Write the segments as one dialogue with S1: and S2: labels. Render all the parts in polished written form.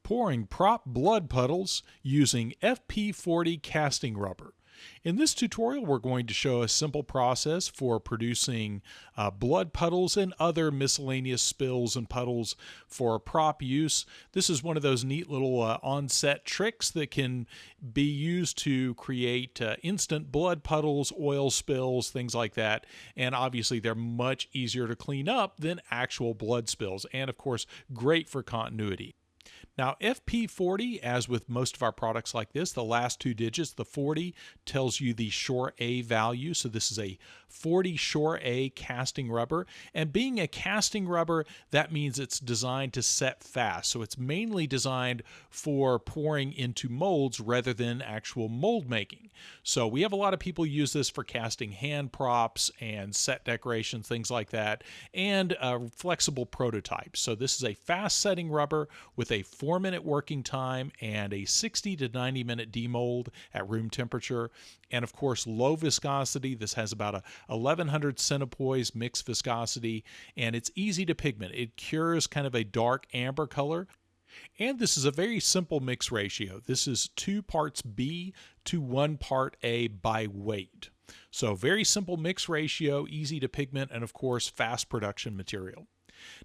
S1: pouring prop blood puddles using FP-40 casting rubber. In this tutorial, we're going to show a simple process for producing blood puddles and other miscellaneous spills and puddles for prop use. This is one of those neat little on-set tricks that can be used to create instant blood puddles, oil spills, things like that. And obviously, they're much easier to clean up than actual blood spills, and of course, great for continuity. Now, FP-40, as with most of our products like this, the last two digits, the 40, tells you the Shore A value. So this is a 40 Shore A casting rubber. And being a casting rubber, that means it's designed to set fast. So it's mainly designed for pouring into molds rather than actual mold making. So we have a lot of people use this for casting hand props and set decorations, things like that, and flexible prototypes. So this is a fast setting rubber with a 4-minute working time and a 60 to 90 minute demold at room temperature, and of course low viscosity. This has about a 1100 centipoise mixed viscosity, and it's easy to pigment. It cures kind of a dark amber color. And this is a very simple mix ratio. This is 2 parts B to 1 part A by weight. So very simple mix ratio, easy to pigment, and of course fast production material.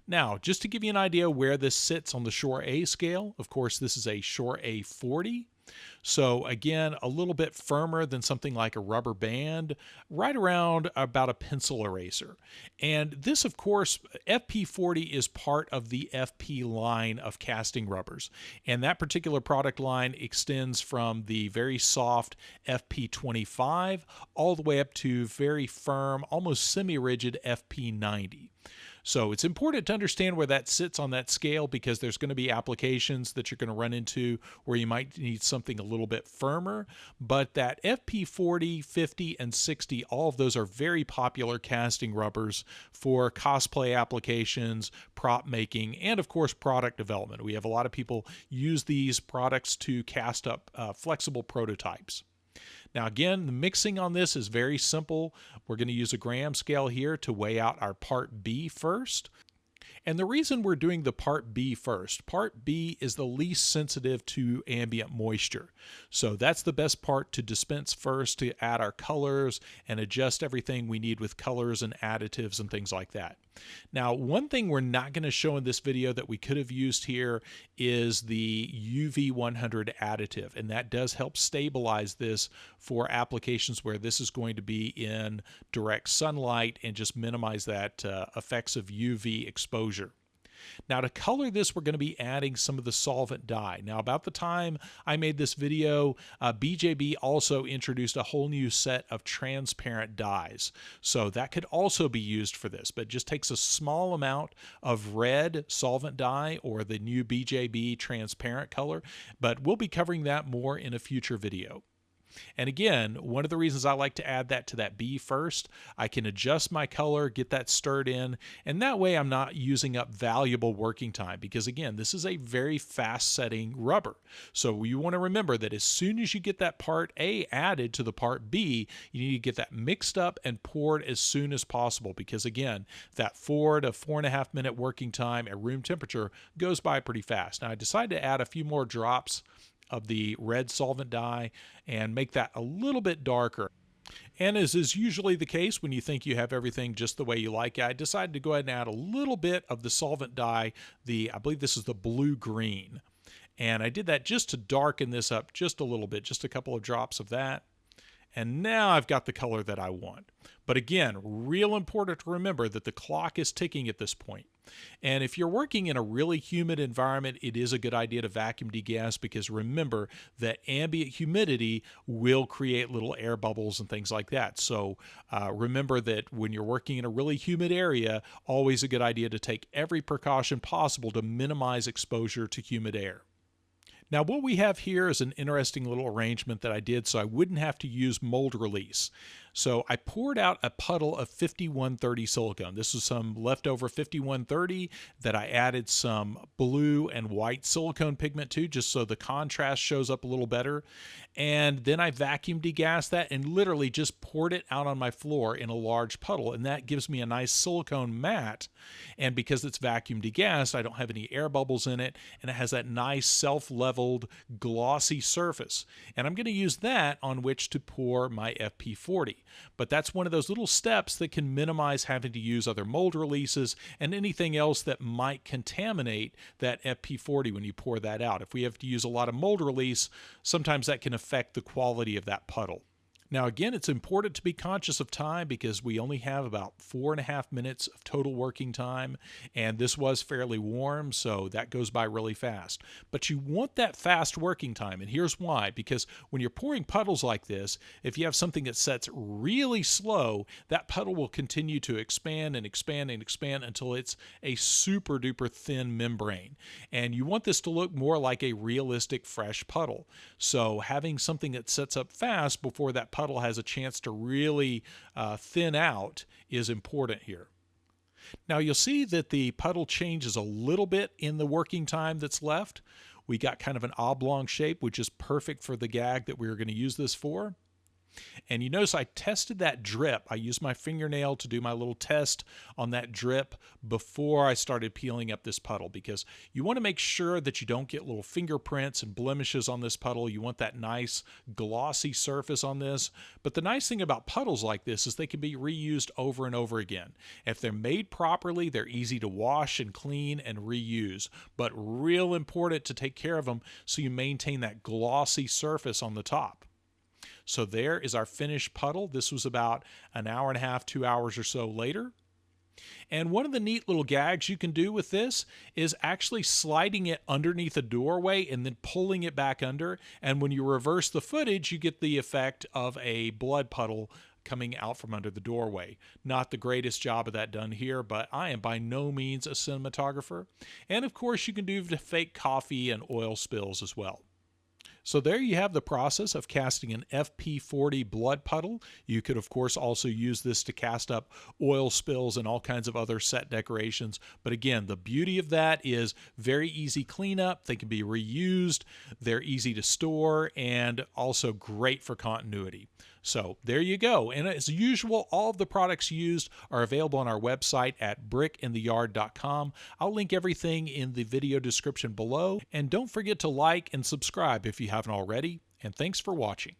S1: Now, just to give you an idea where this sits on the Shore A scale, of course, this is a Shore A40. So again, a little bit firmer than something like a rubber band, right around about a pencil eraser. And this, of course, FP-40 is part of the FP line of casting rubbers. And that particular product line extends from the very soft FP-25 all the way up to very firm, almost semi-rigid FP-90. So it's important to understand where that sits on that scale, because there's going to be applications that you're going to run into where you might need something a little bit firmer. But that FP-40, 50, and 60, all of those are very popular casting rubbers for cosplay applications, prop making, and of course product development. We have a lot of people use these products to cast up flexible prototypes. Now again, the mixing on this is very simple. We're going to use a gram scale here to weigh out our part B first. And the reason we're doing the part B first, part B is the least sensitive to ambient moisture. So that's the best part to dispense first, to add our colors and adjust everything we need with colors and additives and things like that. Now, one thing we're not going to show in this video that we could have used here is the UV 100 additive, and that does help stabilize this for applications where this is going to be in direct sunlight and just minimize that effects of UV exposure. Now, to color this, we're going to be adding some of the solvent dye. Now, about the time I made this video, BJB also introduced a whole new set of transparent dyes. So that could also be used for this, but it just takes a small amount of red solvent dye or the new BJB transparent color, but we'll be covering that more in a future video. And again, one of the reasons I like to add that to that B first, I can adjust my color, get that stirred in, and that way I'm not using up valuable working time, because again, this is a very fast setting rubber. So you want to remember that as soon as you get that part A added to the part B, you need to get that mixed up and poured as soon as possible, because again, that 4 to 4.5 minute working time at room temperature goes by pretty fast. Now I decided to add a few more drops of the red solvent dye and make that a little bit darker. And as is usually the case when you think you have everything just the way you like it, I decided to go ahead and add a little bit of the solvent dye, I believe this is the blue-green. And I did that just to darken this up just a little bit, just a couple of drops of that. And now I've got the color that I want. But again, real important to remember that the clock is ticking at this point. And if you're working in a really humid environment, it is a good idea to vacuum degas, because remember that ambient humidity will create little air bubbles and things like that. So remember that when you're working in a really humid area, always a good idea to take every precaution possible to minimize exposure to humid air. Now, what we have here is an interesting little arrangement that I did so I wouldn't have to use mold release. So I poured out a puddle of 5130 silicone. This was some leftover 5130 that I added some blue and white silicone pigment to, just so the contrast shows up a little better. And then I vacuum degassed that and literally just poured it out on my floor in a large puddle. And that gives me a nice silicone mat. And because it's vacuum degassed, I don't have any air bubbles in it. And it has that nice self-leveled glossy surface. And I'm going to use that on which to pour my FP-40. But that's one of those little steps that can minimize having to use other mold releases and anything else that might contaminate that FP-40 when you pour that out. If we have to use a lot of mold release, sometimes that can affect the quality of that puddle. Now again, it's important to be conscious of time because we only have about 4.5 minutes of total working time, and this was fairly warm, so that goes by really fast. But you want that fast working time, and here's why. Because when you're pouring puddles like this, if you have something that sets really slow, that puddle will continue to expand and expand and expand until it's a super duper thin membrane. And you want this to look more like a realistic fresh puddle. So having something that sets up fast before that puddle has a chance to really thin out is important here. Now you'll see that the puddle changes a little bit in the working time that's left. We got kind of an oblong shape, which is perfect for the gag that we're going to use this for. And you notice I tested that drip. I used my fingernail to do my little test on that drip before I started peeling up this puddle, because you want to make sure that you don't get little fingerprints and blemishes on this puddle. You want that nice glossy surface on this. But the nice thing about puddles like this is they can be reused over and over again. If they're made properly, they're easy to wash and clean and reuse, but real important to take care of them so you maintain that glossy surface on the top. So there is our finished puddle. This was about an hour and a half, 2 hours or so later. And one of the neat little gags you can do with this is actually sliding it underneath a doorway and then pulling it back under. And when you reverse the footage, you get the effect of a blood puddle coming out from under the doorway. Not the greatest job of that done here, but I am by no means a cinematographer. And of course, you can do the fake coffee and oil spills as well. So there you have the process of casting an FP-40 blood puddle. You could, of course, also use this to cast up oil spills and all kinds of other set decorations. But again, the beauty of that is very easy cleanup. They can be reused. They're easy to store and also great for continuity. So there you go. And as usual, all of the products used are available on our website at brickintheyard.com. I'll link everything in the video description below. And don't forget to like and subscribe if you haven't already. And thanks for watching.